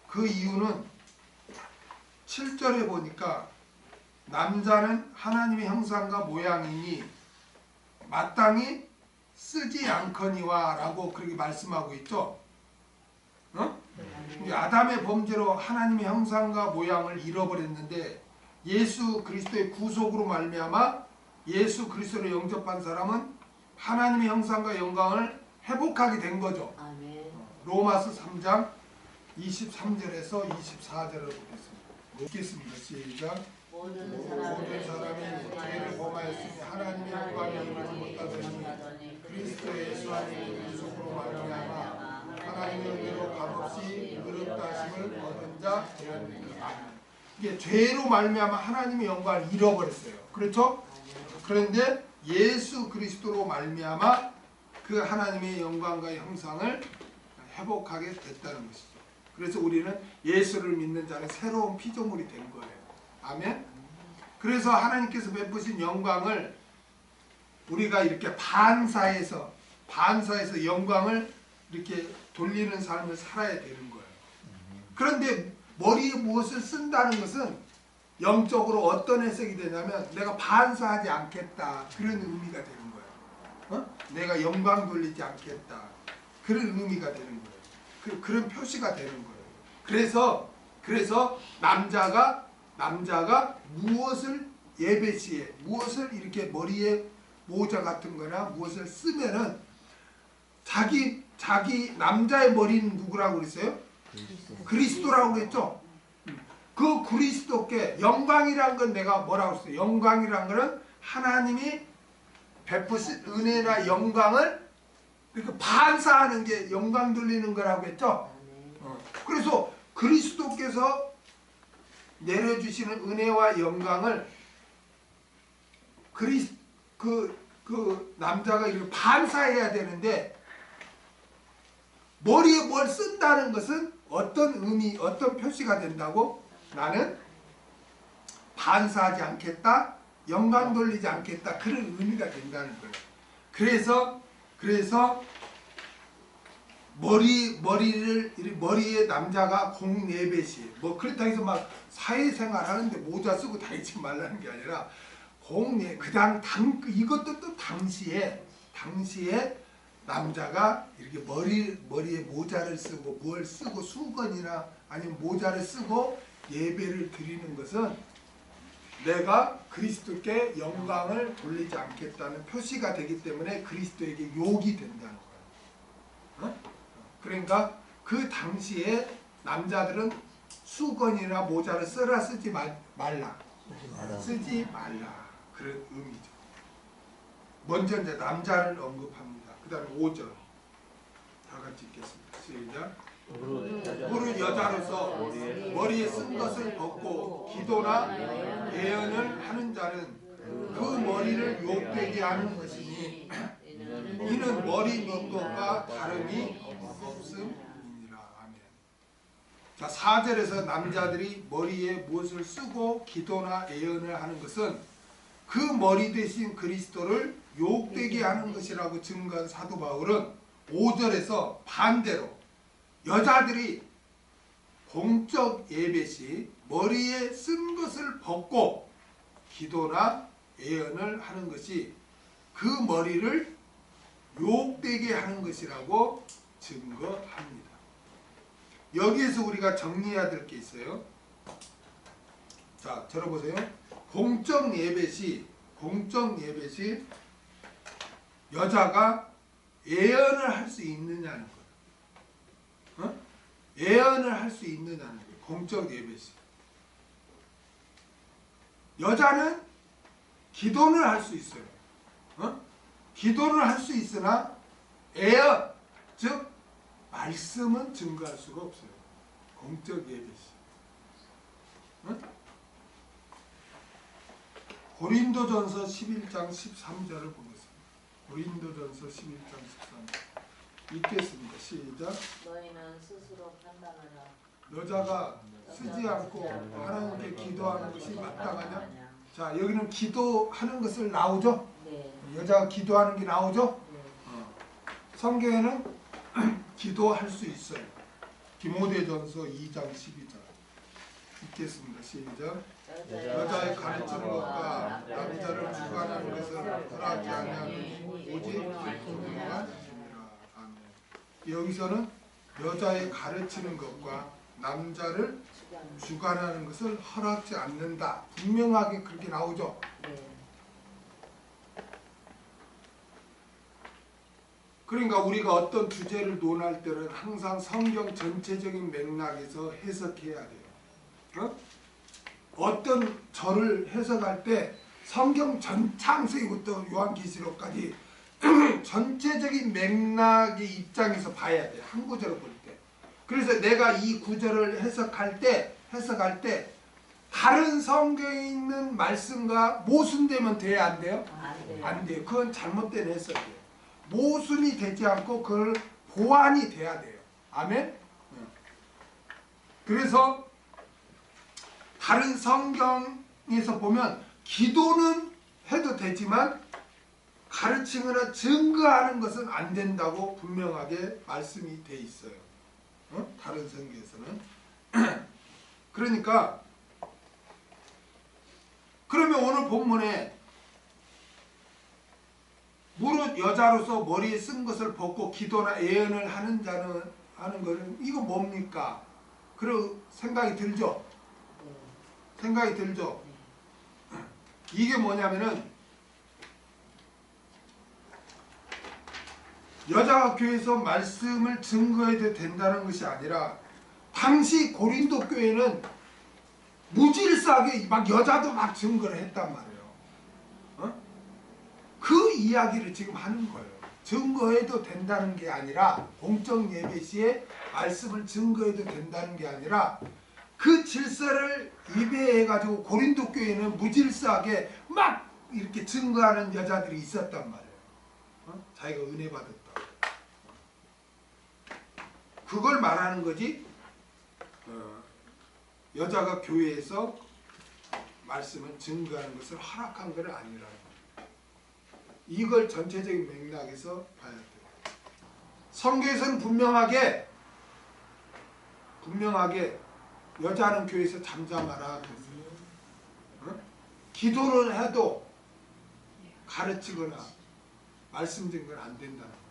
그 이유는 7절에 보니까 남자는 하나님의 형상과 모양이니 마땅히 쓰지 않거니와 라고 그렇게 말씀하고 있죠. 아담의 범죄로 하나님의 형상과 모양을 잃어버렸는데 예수 그리스도의 구속으로 말미암아 예수 그리스도를 영접한 사람은 하나님의 형상과 영광을 회복하게 된 거죠. 로마서 3장 23절에서 24절을 보겠습니다. 시작. 모든 사람이 죄를 범하였으니 하나님의 영광에 이르지 못하더니 그리스도 예수 안에 구속으로 말미암아 하나님의 은혜로 값없이 의롭다 하심을 얻은 자 되었느니라. 이게 죄로 말미암아 하나님의 영광을 잃어버렸어요. 그렇죠? 그런데 예수 그리스도로 말미암아 그 하나님의 영광과 형상을 회복하게 됐다는 것이죠. 그래서 우리는 예수를 믿는 자는 새로운 피조물이 된 거예요. 아멘. 그래서 하나님께서 베푸신 영광을 우리가 이렇게 반사해서 영광을 이렇게 돌리는 삶을 살아야 되는 거예요. 그런데 머리에 무엇을 쓴다는 것은 영적으로 어떤 해석이 되냐면 내가 반사하지 않겠다 그런 의미가 되는 거예요. 내가 영광 돌리지 않겠다 그런 의미가 되는 거예요. 그런 표시가 되는 거예요. 그래서 남자가 무엇을 예배 시에 무엇을 이렇게 머리에 모자 같은 거나 무엇을 쓰면은 자기 남자의 머리는 누구라고 그랬어요? 그리스도라고 그랬죠. 그 그리스도께 영광이란 건 내가 뭐라고 했어요? 영광이란 거는 하나님이 베푸신 은혜나 영광을 이렇게 반사하는 게 영광 돌리는 거라고 했죠. 그래서 그리스도께서 내려주시는 은혜와 영광을 그 남자가 이렇게 반사해야 되는데 머리에 뭘 쓴다는 것은 어떤 의미, 어떤 표시가 된다고? 나는 반사하지 않겠다, 영광 돌리지 않겠다 그런 의미가 된다는 거예요. 그래서 머리에 남자가 공예배시 뭐 그렇다고 해서 막 사회생활 하는데 모자 쓰고 다니지 말라는 게 아니라 이것도 또 당시에 남자가 이렇게 머리에 모자를 쓰고 뭘 쓰고 수건이나 아니면 모자를 쓰고 예배를 드리는 것은 내가 그리스도께 영광을 돌리지 않겠다는 표시가 되기 때문에 그리스도에게 욕이 된다는 거예요. 그러니까 그 당시에 남자들은 수건이나 모자를 쓰지 말라. 쓰지 말라. 그런 의미죠. 먼저 이제 남자를 언급합니다. 그 다음에 5절. 다 같이 읽겠습니다. 시작. 무릇 여자로서 머리에 쓴 것을 벗고 기도나 예언을 하는 자는 그 머리를 욕되게 하는 것이니 이는 머리 민 것과 다름이 없음이니라. 아멘. 자, 4절에서 남자들이 머리에 무엇을 쓰고 기도나 예언을 하는 것은 그 머리 대신 그리스도를 욕되게 하는 것이라고 증거한 사도 바울은 5절에서 반대로 여자들이 공적 예배 시 머리에 쓴 것을 벗고 기도나 예언을 하는 것이 그 머리를 욕되게 하는 것이라고 증거합니다. 여기에서 우리가 정리해야 될 게 있어요. 자, 들어보세요. 공적 예배 시 여자가 예언을 할 수 있느냐는 거예요. 예언을 할 수 있느냐는 거예요. 공적 예배 시 여자는 기도를 할 수 있어요. 기도를 할 수 있으나 예언, 즉 말씀은 증거할 수가 없어요. 공적 예배 시. 고린도전서 11장 13절을 보겠습니다. 고린도전서 11장 13절 읽겠습니다. 시작. 너희는 스스로 판단하라. 여자가 쓰지 않고 하나님께 기도하는 것이 마땅하냐? 자, 여기는 기도하는 것을 나오죠? 네. 여자가 기도하는 게 나오죠? 네. 성경에는 기도할 수 있어요. 디모데전서 2장 12절 읽겠습니다. 시작. 여자의 가르치는 것과 남자를 주관하는 것을 허락하지 아니하는 오직 분명한 것입니다. 아멘. 여기서는 여자의 가르치는 것과 남자를 주관하는 것을 허락하지 않는다. 분명하게 그렇게 나오죠. 네. 그러니까 우리가 어떤 주제를 논할 때는 항상 성경 전체적인 맥락에서 해석해야 돼요. 어떤 절을 해석할 때 성경 전 창세기부터 요한계시록까지 전체적인 맥락의 입장에서 봐야 돼요. 한 구절을 볼 때. 그래서 내가 이 구절을 해석할 때 다른 성경에 있는 말씀과 모순되면 돼야 안 돼요? 안 돼요. 그건 잘못된 해석이에요. 모순이 되지 않고 그걸 보완이 돼야 돼요. 아멘? 그래서 다른 성경에서 보면 기도는 해도 되지만 가르치거나 증거하는 것은 안 된다고 분명하게 말씀이 돼 있어요. 다른 성경에서는. 그러니까 그러면 오늘 본문에 무릇 여자로서 머리에 쓴 것을 벗고 기도나 예언을 하는 자는 하는 거는 이거 뭡니까? 그런 생각이 들죠? 생각이 들죠? 이게 뭐냐면은 여자가 교회에서 말씀을 증거해도 된다는 것이 아니라 당시 고린도 교회는 무질서하게 막 여자도 막 증거를 했단 말이에요. 그 이야기를 지금 하는 거예요. 증거해도 된다는 게 아니라 공적 예배 시에 말씀을 증거해도 된다는 게 아니라 그 질서를 위배해가지고 고린도 교회는 무질서하게 막 이렇게 증거하는 여자들이 있었단 말이에요. 자기가 은혜 받았다. 그걸 말하는 거지. 여자가 교회에서 말씀을 증거하는 것을 허락한 건 아니라는 거예요. 이걸 전체적인 맥락에서 봐야 돼요. 성경에서는 분명하게 여자는 교회에서 잠잠하라. 기도를 해도 가르치거나 말씀 증거는 안 된다는 거예요.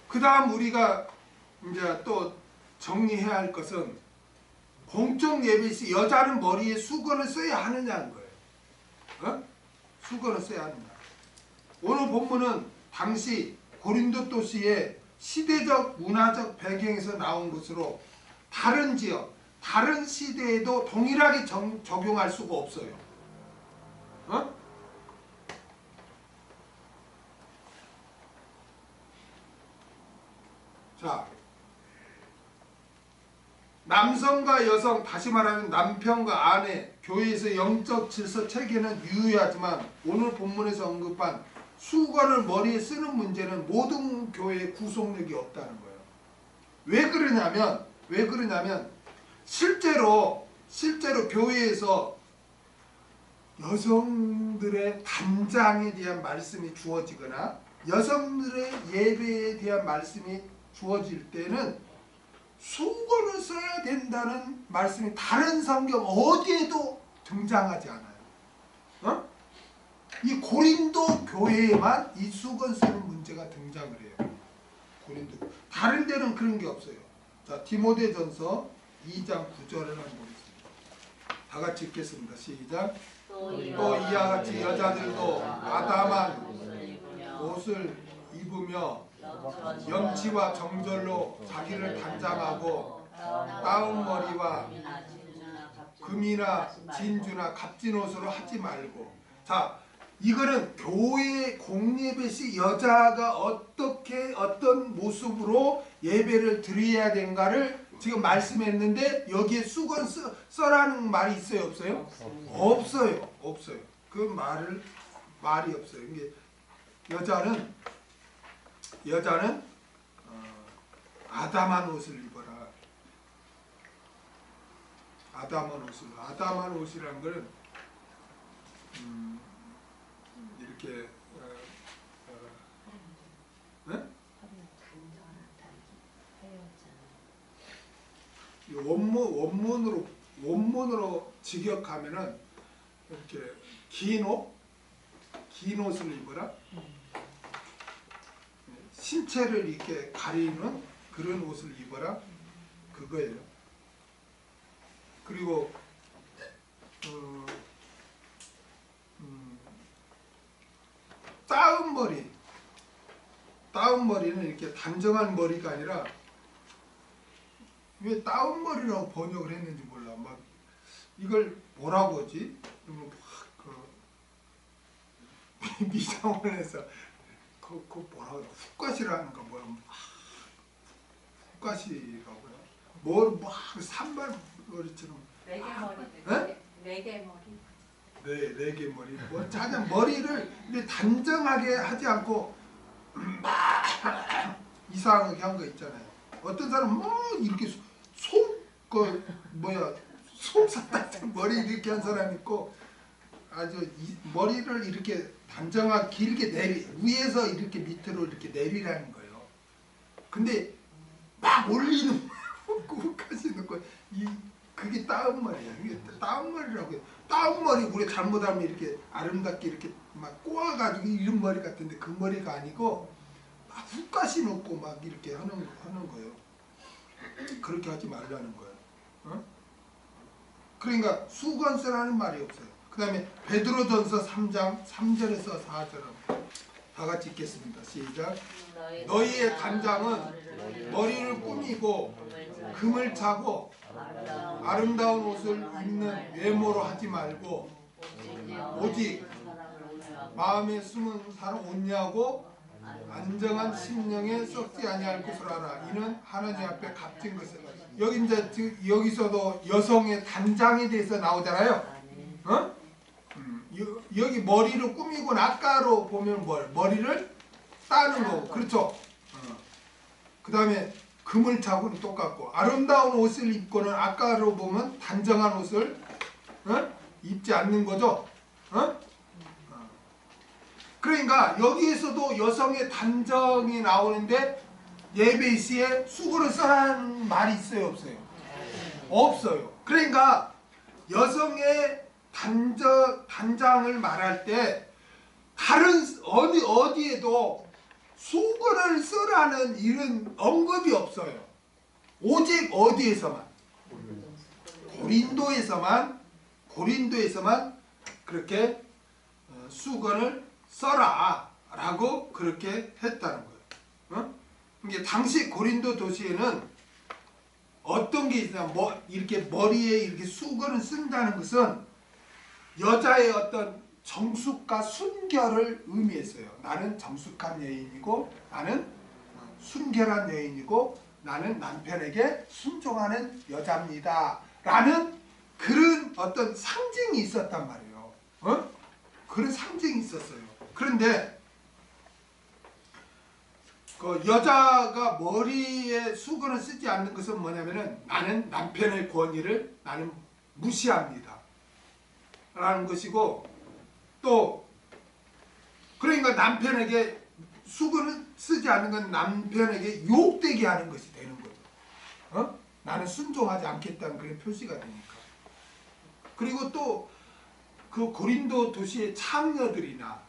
그 다음 우리가 이제 또 정리해야 할 것은 공적 예배 시 여자는 머리에 수건을 써야 하느냐는 거예요. 어? 수건을 써야 하느냐. 오늘 본문은 당시 고린도 도시의 시대적 문화적 배경에서 나온 것으로 다른 지역, 다른 시대에도 동일하게 적용할 수가 없어요. 어? 자, 남성과 여성, 다시 말하면 남편과 아내, 교회에서 영적 질서 체계는 유효하지만 오늘 본문에서 언급한 수건을 머리에 쓰는 문제는 모든 교회에 구속력이 없다는 거예요. 왜 그러냐면 실제로 교회에서 여성들의 단장에 대한 말씀이 주어지거나 여성들의 예배에 대한 말씀이 주어질 때는 수건을 써야 된다는 말씀이 다른 성경 어디에도 등장하지 않아요. 어? 이 고린도 교회에만 이 수건 쓰는 문제가 등장을 해요. 고린도. 다른 데는 그런 게 없어요. 자, 디모데전서 2장 9절을 한번 보겠습니다. 다 같이 읽겠습니다. 시작. 또 이와 같이 여자들도 아담한 옷을 입으며 염치와 정절로 자기를 단장하고 따은 머리와 금이나 진주나 값진 옷으로 하지 말고. 자, 이거는 교회 공예배 시 여자가 어떻게 어떤 모습으로 예배를 드려야 되는가를 지금 말씀했는데 여기에 수건 써라는 말이 있어요, 없어요? 없어요. 그 말이 없어요. 이게 여자는 아담한 옷을 입어라. 아담한 옷이라는 거는 이렇게 원문으로 직역하면은 이렇게 긴 옷을 입어라. 신체를 이렇게 가리는 그런 옷을 입어라. 그거예요. 그리고 따은 머리는 이렇게 단정한 머리가 아니라 왜 따은 머리라고 번역을 했는지 몰라. 막 이걸 뭐라고 하지? 미장원에서 그 뭐라고 해요? 훅갓이라는 거 뭐야? 훅갓이라고요? 막 산발머리처럼. 레게머리. 네, 레게머리. 뭐 자기 머리를 단정하게 하지 않고 이상하게 한 거 있잖아요. 어떤 사람은 막 이렇게 솜사 같은 머리 이렇게 한 사람 있고 아주 머리를 이렇게 단정하게 길게 위에서 이렇게 밑으로 이렇게 내리라는 거예요. 근데 막 올리는 훅하시는 거 그게 따은 머리야. 이게 따은 머리라고 해요. 따은 머리 우리 잘못하면 이렇게 아름답게 이렇게 막 꼬아가지고 이런 머리 같은데 그 머리가 아니고 막 훅가시 놓고 막 이렇게 하는 거예요. 그렇게 하지 말라는 거예요. 어? 그러니까 수건 쓰라는 말이 없어요. 그 다음에 베드로전서 3장 3절에서 4절은 다 같이 읽겠습니다. 시작. 너희의 단장은 머리를 꾸미고 금을 차고 아름다운 옷을 입는 외모로 하지 말고 오직 마음에 숨은 사람 온유하고 안정한 심령에 썩지 아니할 것을 알아. 이는 하나님 앞에 값진 것이다. 여기 이제 여기서도 여성의 단장에 대해서 나오잖아요. 어? 여기 머리를 꾸미고 아까로 보면 머리를 따는 거고, 그렇죠? 그 다음에 금을 차고는 똑같고, 아름다운 옷을 입고는 아까로 보면 단정한 옷을 입지 않는 거죠. 그러니까 여기에서도 여성의 단정이 나오는데 예배 시에 수고를 써라는 말이 있어요, 없어요? 없어요. 그러니까 여성의 단장을 말할 때 다른 어디에도 수고를 쓰라는 이런 언급이 없어요. 오직 어디에서만? 고린도에서만 그렇게 수건을 써라 라고 그렇게 했다는 거예요. 이게 당시 고린도 도시에는 어떤 게 있냐, 이렇게 머리에 이렇게 수건을 쓴다는 것은 여자의 어떤 정숙과 순결을 의미했어요. 나는 정숙한 여인이고, 나는 순결한 여인이고, 나는 남편에게 순종하는 여자입니다 라는 그런 어떤 상징이 있었단 말이에요. 그런 상징이 있었어요. 그런데 그 여자가 머리에 수건을 쓰지 않는 것은 뭐냐면은 나는 남편의 권위를 나는 무시합니다 라는 것이고, 또 그러니까 남편에게 수건을 쓰지 않는 건 남편에게 욕되게 하는 것이 되는 거죠. 나는 순종하지 않겠다는 그런 표시가 되니까. 그리고 또 그 고린도 도시의 창녀들이나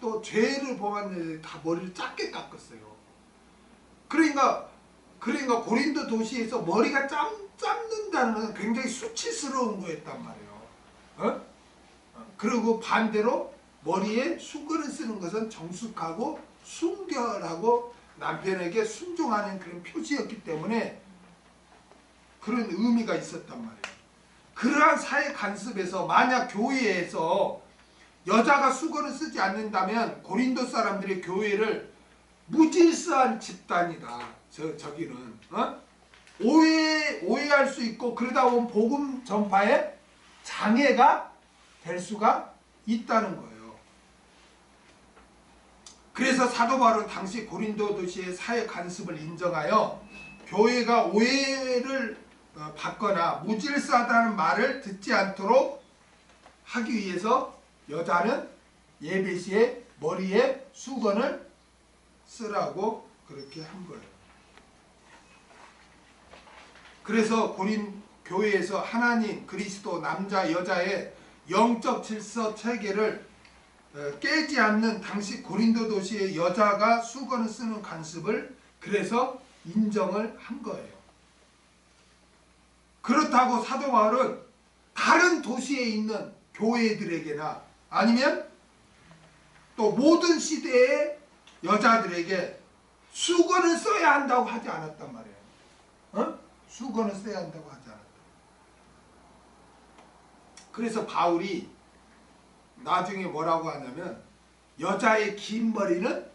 또 죄를 범한 자들이 다 머리를 짧게 깎았어요. 그러니까 고린도 도시에서 머리가 짧는다는 것은 굉장히 수치스러운 거였단 말이에요. 그리고 반대로 머리에 수건을 쓰는 것은 정숙하고 순결하고 남편에게 순종하는 그런 표시였기 때문에 그런 의미가 있었단 말이에요. 그러한 사회 간섭에서 만약 교회에서 여자가 수건을 쓰지 않는다면 고린도 사람들이 교회를 무질서한 집단이다. 저기는 오해할 수 있고, 그러다 보면 복음 전파에 장애가 될 수가 있다는 거예요. 그래서 사도 바울은 당시 고린도 도시의 사회 간섭을 인정하여 교회가 오해를 받거나 무질서하다는 말을 듣지 않도록 하기 위해서 여자는 예배 시에 머리에 수건을 쓰라고 그렇게 한 거예요. 그래서 고린 교회에서 하나님, 그리스도, 남자, 여자의 영적 질서 체계를 깨지 않는 당시 고린도 도시의 여자가 수건을 쓰는 간섭을 그래서 인정을 한 거예요. 그렇다고 사도 바울은 다른 도시에 있는 교회들에게나 아니면 또 모든 시대의 여자들에게 수건을 써야 한다고 하지 않았단 말이에요. 수건을 써야 한다고 하지 않았다. 그래서 바울이 나중에 뭐라고 하냐면 여자의 긴 머리는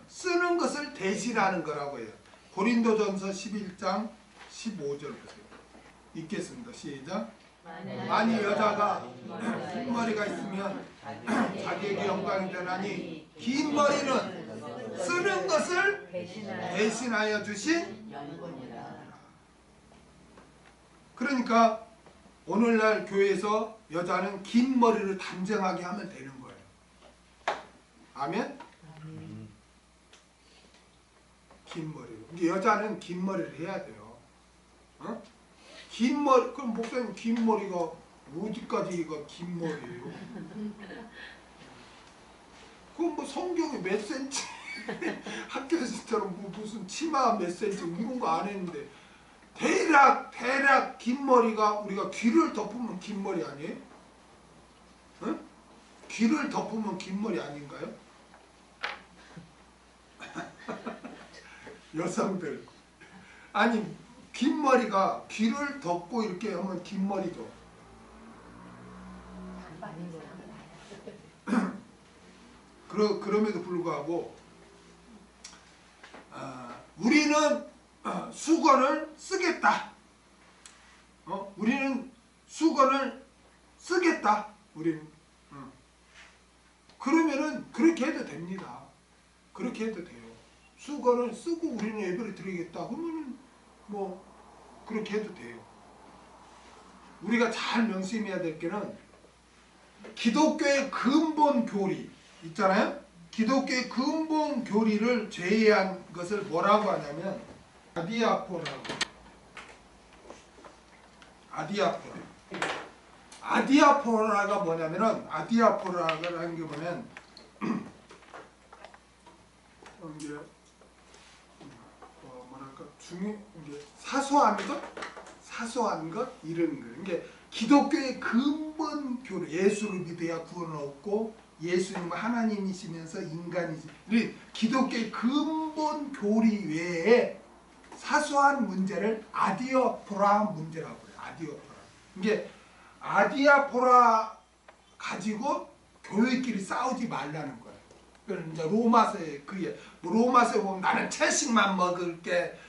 쓰는 것을 대신하는 거라고 해요. 고린도전서 11장 15절 보세요. 읽겠습니다. 시작. 만일 여자가 긴 머리가 있으면 자기에게 영광이 되나니 긴 머리는 쓰는 것을 대신하여 주신. 그러니까 오늘날 교회에서 여자는 긴 머리를 단정하게 하면 되는 거예요. 아멘? 긴 머리로. 여자는 긴 머리를 해야 돼요. 긴 머리, 그럼 목사님 긴 머리가 어디까지가 긴 머리예요? 그럼 뭐 성경에 몇 센치 학교에서처럼 뭐 무슨 치마 몇 센치 이런 거 안 했는데 대략 긴 머리가 우리가 귀를 덮으면 긴 머리 아니에요? 귀를 덮으면 긴 머리 아닌가요? 여성들 아니 긴 머리가 귀를 덮고 이렇게 하면 긴 머리죠. 그럼에도 불구하고 우리는 수건을 쓰겠다. 우리는 수건을 쓰겠다. 우리는 그러면은 그렇게 해도 됩니다. 그렇게 해도 돼요. 수건을 쓰고 우리는 예배를 드리겠다. 그러면은 뭐 그렇게 해도 돼요. 우리가 잘 명심해야 될 게는 기독교의 근본 교리 있잖아요. 기독교의 근본 교리를 제외한 것을 뭐라고 하냐면 아디아포라가 뭐냐면은 아디아포라라는 게 뭐냐면 이제 이게 사소한 것 이런 거. 이게 기독교의 근본 교리, 예수를 믿어야 구원을 얻고 예수님은 하나님이시면서 인간이시. 기독교의 근본 교리 외에 사소한 문제를 아디아포라 문제라고 해요. 아디아포라. 이게 아디아포라 가지고 교회끼리 싸우지 말라는 거예요. 그래서 이제 로마서에 그게 로마서에 보면 나는 채식만 먹을게,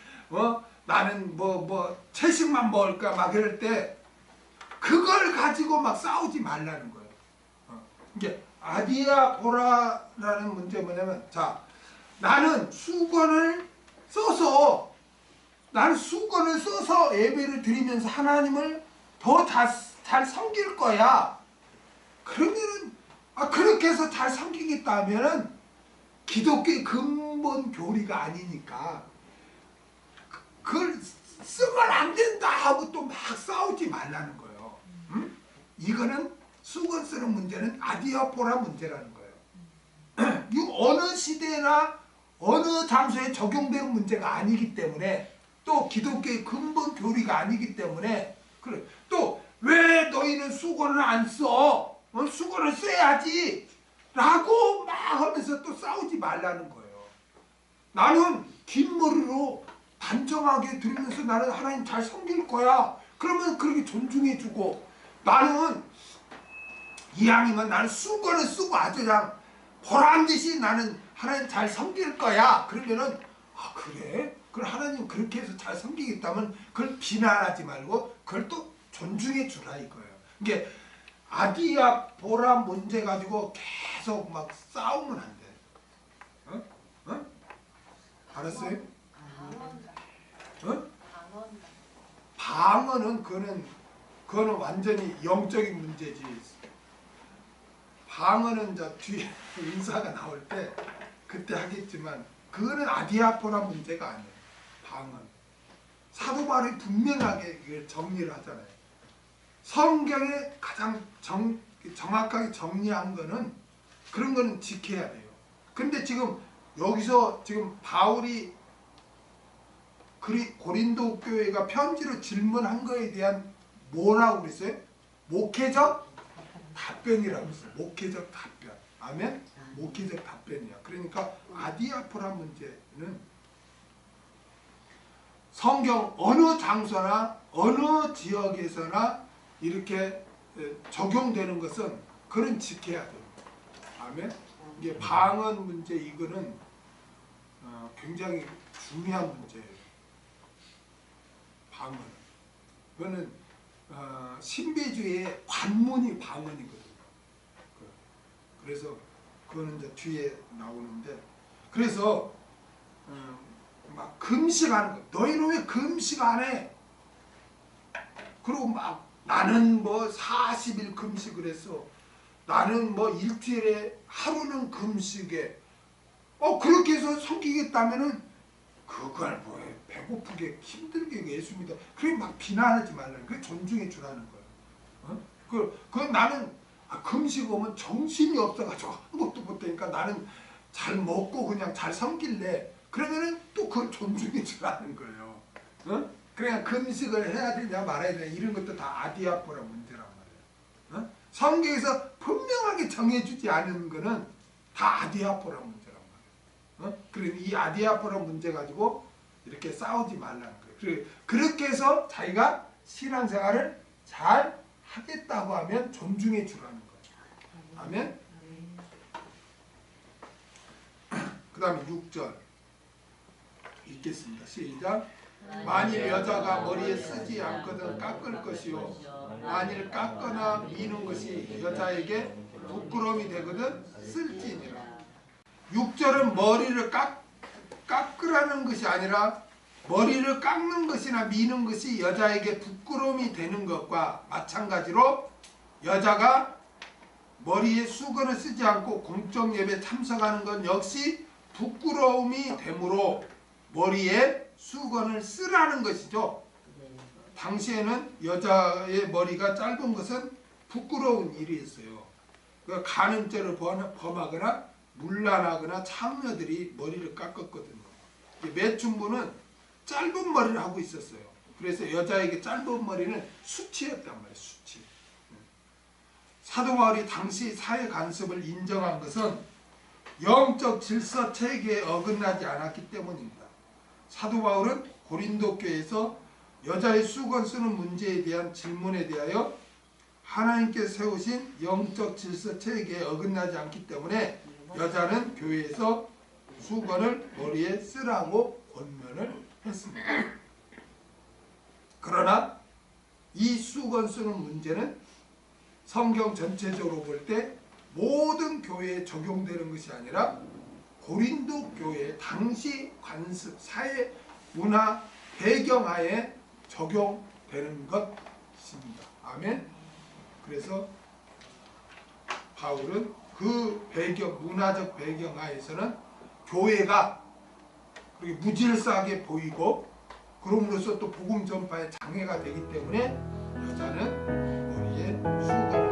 나는 채식만 먹을까 막 이럴 때 그걸 가지고 막 싸우지 말라는 거예요. 이게 아디아포라라는 문제 뭐냐면, 자, 나는 수건을 써서 예배를 드리면서 하나님을 더 잘 섬길 거야. 그러면은 그렇게 해서 잘 섬기겠다 하면은 기독교의 근본 교리가 아니니까 그걸 쓰면 안 된다 하고 또 막 싸우지 말라는 거예요. 응? 이거는 수건 쓰는 문제는 아디아포라 문제라는 거예요. 이 어느 시대나 어느 장소에 적용되는 문제가 아니기 때문에, 또 기독교의 근본 교리가 아니기 때문에, 그래. 또 왜 너희는 수건을 안 써? 수건을 써야지 라고 막 하면서 또 싸우지 말라는 거예요. 나는 긴 머리로 단정하게 들으면서 나는 하나님 잘 섬길 거야. 그러면 그렇게 존중해주고, 나는 이왕이면 나는 수건을 쓰고 아주 그냥 보란듯이 나는 하나님 잘 섬길 거야. 그러면은 그래? 그럼 하나님 그렇게 해서 잘 섬기겠다면 그걸 비난하지 말고 그걸 또 존중해 주라 이거예요. 이게 아디아포라 문제 가지고 계속 막 싸우면 안 돼. 알았어요? 방언은 그거는 완전히 영적인 문제지. 방언은 저 뒤에 인사가 나올 때 그때 하겠지만 그거는 아디아포라 문제가 아니에요. 방언. 사도 바울이 분명하게 이걸 정리를 하잖아요. 성경에 가장 정확하게 정리한 거는 그런 거는 지켜야 돼요. 근데 지금 여기서 지금 바울이 고린도 교회가 편지로 질문한 거에 대한 뭐라고 그랬어요? 목회적 답변이라고 했어요. 목회적 답변. 아멘? 목회적 답변이야. 그러니까 아디아포라 문제는 성경 어느 장소나 어느 지역에서나 이렇게 적용되는 것은 그런 지켜야 돼요. 아멘? 이게 방언 문제 이거는 굉장히 중요한 문제예요. 방언. 그거는 신비주의의 관문이 방언이거든요. 그래서 그거는 이제 뒤에 나오는데, 그래서 막 금식하는 거. 너희는 왜 금식 안 해? 그리고 막 나는 뭐 40일 금식을 했어. 나는 뭐 일주일에 하루는 금식에. 그렇게 해서 섬기겠다면은 그걸 뭐해? 배고프게 힘들게 예수 믿어. 그게 막 비난하지 말라는. 그게 존중해 주라는 거예요. 그 나는 금식 오면 정신이 없어가지고 아무것도 못하니까 나는 잘 먹고 그냥 잘 섬길래. 그러면은 또 그걸 존중해 주라는 거예요. 그냥 금식을 해야 되냐 말아야 되냐 이런 것도 다 아디아포라 문제란 말이에요. 성경에서 분명하게 정해주지 않은 거는 다 아디아포라 문제란 말이에요. 그래서 이 아디아포라 문제 가지고 이렇게 싸우지 말라는 거예요. 그렇게 해서 자기가 신앙생활을 잘 하겠다고 하면 존중해 주라는 거예요. 아멘? 그 다음에 6절 읽겠습니다. 시작. 만일 여자가 머리에 쓰지 않거든 깎을 것이요, 만일 깎거나 미는 것이 여자에게 부끄러움이 되거든 쓸지니라. 6절은 머리를 깎으라는 것이 아니라 머리를 깎는 것이나 미는 것이 여자에게 부끄러움이 되는 것과 마찬가지로 여자가 머리에 수건을 쓰지 않고 공적 예배에 참석하는 것 역시 부끄러움이 되므로 머리에 수건을 쓰라는 것이죠. 당시에는 여자의 머리가 짧은 것은 부끄러운 일이었어요. 간음죄를 범하거나 문란하거나 창녀들이 머리를 깎았거든요. 매춘부는 짧은 머리를 하고 있었어요. 그래서 여자에게 짧은 머리는 수치였단 말이에요. 수치. 사도 바울이 당시 사회 간섭을 인정한 것은 영적 질서 체계에 어긋나지 않았기 때문입니다. 사도 바울은 고린도 교회에서 여자의 수건 쓰는 문제에 대한 질문에 대하여 하나님께 세우신 영적 질서 체계에 어긋나지 않기 때문에 여자는 교회에서 수건을 머리에 쓰라고 권면을 했습니다. 그러나 이 수건 쓰는 문제는 성경 전체적으로 볼 때 모든 교회에 적용되는 것이 아니라 고린도 교회 당시 관습, 사회, 문화, 배경하에 적용되는 것입니다. 아멘. 그래서 바울은 그 배경, 문화적 배경하에서는 교회가 그렇게 무질서하게 보이고 그럼으로써 또 복음 전파에 장애가 되기 때문에 여자는 머리에 수건을